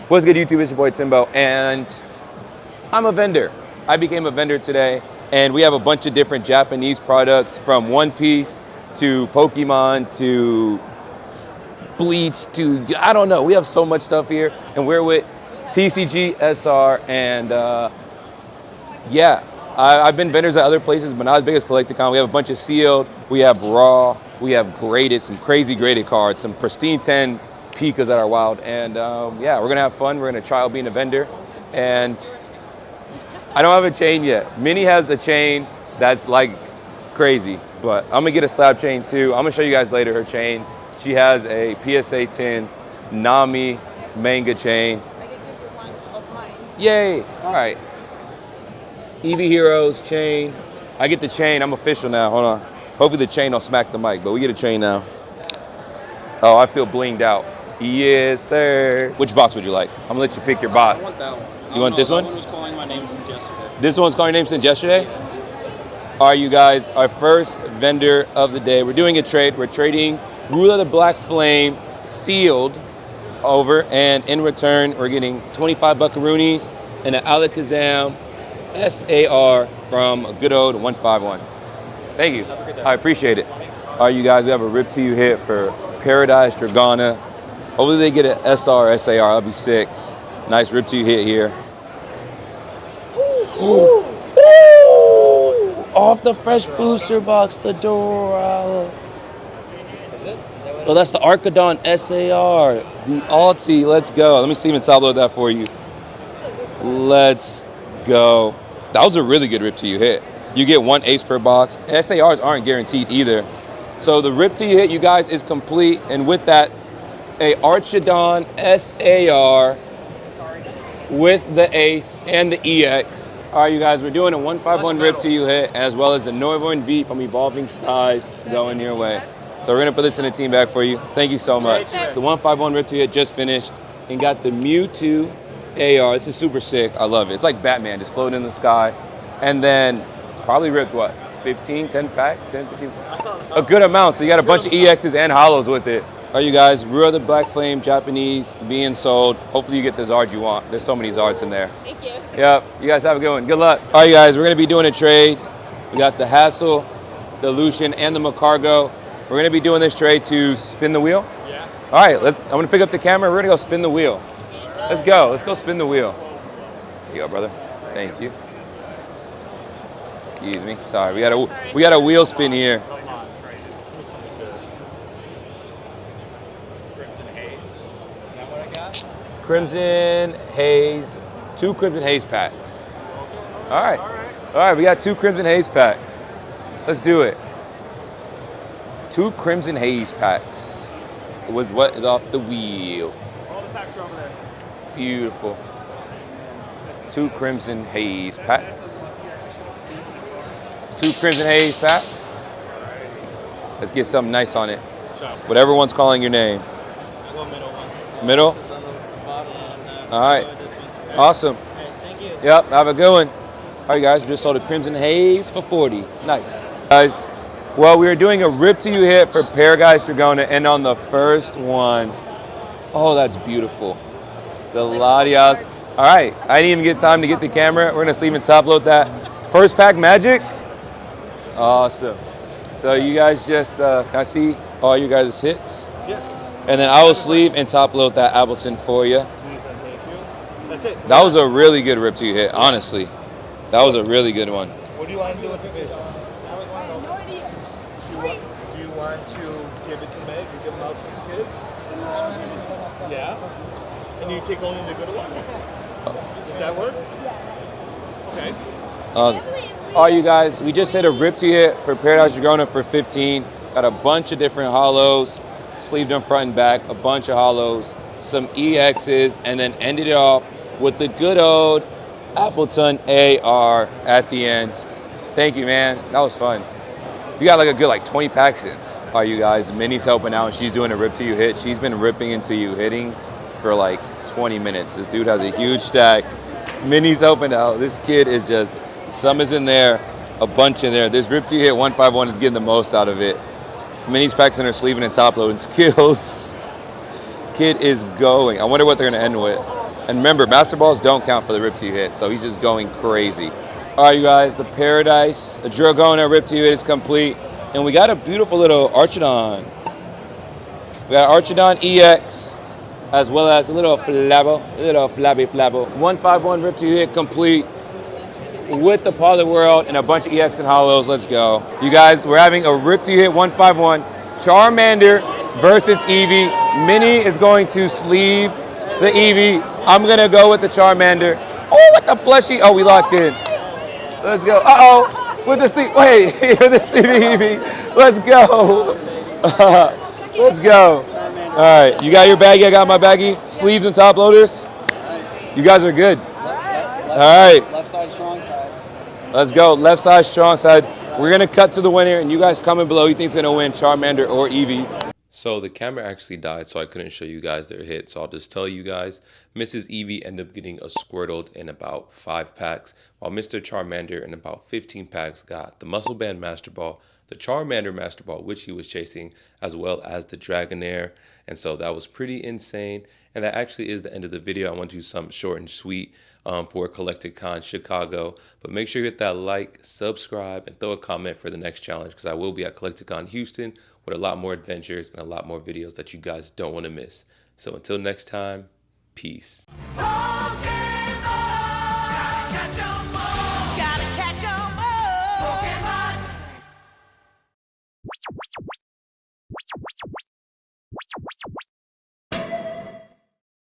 What's good, YouTube? It's your boy Timbo, and I'm a vendor. I became a vendor today, and we have a bunch of different Japanese products, from One Piece to Pokemon to Bleach to, I don't know. We have so much stuff here, and we're with TCG SR, and yeah, I've been vendors at other places, but not as big as Collecticon. We have a bunch of sealed, we have raw, we have graded, some crazy graded cards, some pristine 10 Pikas that are wild, and yeah, we're gonna have fun. We're gonna try out being a vendor, and I don't have a chain yet. Minnie has a chain that's like crazy, but I'm gonna get a slab chain too. I'm gonna show you guys later her chain. She has a PSA 10 Nami manga chain. I can give you one of mine. Yay! All right. Eevee Heroes chain. I get the chain. I'm official now. Hold on. Hopefully the chain don't smack the mic, but we get a chain now. Oh, I feel blinged out. Yes, sir. Which box would you like? I'm gonna let you pick your box. I want that one. You want this one? That one was calling my name since yesterday. This one's calling your name since yesterday? All right, you guys, our first vendor of the day. We're doing a trade. We're trading Ruler the Black Flame sealed over, and in return, we're getting 25 buckaroonies and an Alakazam SAR from a good old 151. Thank you. Have a good day. I appreciate it. All right, you guys, we have a Rip to You hit for Paradise Dragona. Hopefully they get an SR, SAR, that'll be sick. Nice Rip to You hit here. Ooh. Ooh. Off the fresh booster box, the door. Is it? Is that what Oh, that's the Archidon SAR, the Alti. Let's go. Let me see even top load that for you. Let's go. That was a really good Rip to You hit. You get one ace per box. SARs aren't guaranteed either. So the Rip to You hit, you guys, is complete. And with that, a Archidon SAR with the ace and the EX. All right, you guys, we're doing a 151 Rip to You hit, as well as a Noivern V from Evolving Skies going your way. So we're gonna put this in the team bag for you. Thank you so much. The 151 Rip to You hit just finished and got the Mewtwo AR. This is super sick. I love it. It's like Batman, just floating in the sky. And then probably ripped what? 15, 10 packs? 10, 15? A good amount. So you got a bunch of EXs and holos with it. All right, you guys, Ruler the Black Flame Japanese being sold. Hopefully you get the Zards you want. There's so many Zards in there. Thank you. Yep, you guys have a good one. Good luck. All right, you guys, we're gonna be doing a trade. We got the Hassel, the Lucian, and the Macargo. We're gonna be doing this trade to spin the wheel. Yeah. All right, I'm gonna pick up the camera. We're gonna go spin the wheel. Let's go spin the wheel. Here you go, brother. Thank you. Excuse me, sorry. We got a wheel spin here. Crimson Haze, 2 Crimson Haze packs. All right, we got 2 Crimson Haze packs. Let's do it. 2 Crimson Haze packs. It was what is off the wheel. All the packs are over there. Beautiful. 2 Crimson Haze packs. 2 Crimson Haze packs. Let's get something nice on it. Whatever one's calling your name. I'll go middle one. Middle? All right. Awesome. Thank you. Yep, have a good one. All right, guys, we just sold a Crimson Haze for 40. Nice. Guys, well, we were doing a Rip to You hit for Paradise Dragona, and on the first one, oh, that's beautiful. The Latias. All right, I didn't even get time to get the camera. We're gonna sleeve and top load that. First pack magic. Awesome. So you guys just, can I see all you guys' hits? Yeah. And then I will sleeve and top load that Appleton for you. Thank you. That's it. That was a really good Rip to You hit, honestly. That was a really good one. What do you want to do with the faces? I have no idea. Do you want to give it to Meg and give them out to the kids? Yeah. And you take only the good ones? Does that work? Okay. All right, you guys, we just hit a Rip to You hit for Paradise Dragona for 15. Got a bunch of different holos, sleeved them front and back, a bunch of holos, some EXs, and then ended it off with the good old Appleton AR at the end. Thank you, man. That was fun. You got like a good 20 packs in. All right, you guys, Minnie's helping out. She's doing a Rip to You hit. She's been ripping into you hitting for like 20 minutes. This dude has a huge stack. Minnie's helping out. This kid is just, some is in there, a bunch in there. This Rip to You hit 151 is getting the most out of it. Minnie's packs in her sleeving and top loading skills. Kid is going. I wonder what they're gonna end with. And remember, Master Balls don't count for the Rip to You hit, so he's just going crazy. All right, you guys, the Paradise, a Dragona Rip to You hit is complete. And we got a beautiful little Archodon. We got Archodon EX, as well as a little Flabbo, a little Flabby Flabbo. 151 Rip to You hit complete with the Poly World and a bunch of EX and Hollows. Let's go. You guys, we're having a Rip to You hit 151. Charmander versus Eevee. Minnie is going to sleeve the Eevee. I'm going to go with the Charmander. Oh, with the plushie. Oh, we locked in. So let's go. Uh-oh. With the sleeve. Wait, with the sleevey Eevee. Let's go. Let's go. All right. You got your baggie. I got my baggie. Sleeves and top loaders. You guys are good. All right. Left side, strong side. Let's go. Left side, strong side. We're going to cut to the winner, and you guys comment below. You think it's going to win Charmander or Eevee? So the camera actually died, so I couldn't show you guys their hit. So I'll just tell you guys, Mrs. Eevee ended up getting a Squirtled in about 5 packs, while Mr. Charmander in about 15 packs got the Muscle Band Master Ball, the Charmander Master Ball, which he was chasing, as well as the Dragonair. And so that was pretty insane. And that actually is the end of the video. I want to do something short and sweet for Collected Con Chicago. But make sure you hit that like, subscribe, and throw a comment for the next challenge, because I will be at Collected Con Houston with a lot more adventures and a lot more videos that you guys don't want to miss. So until next time, peace.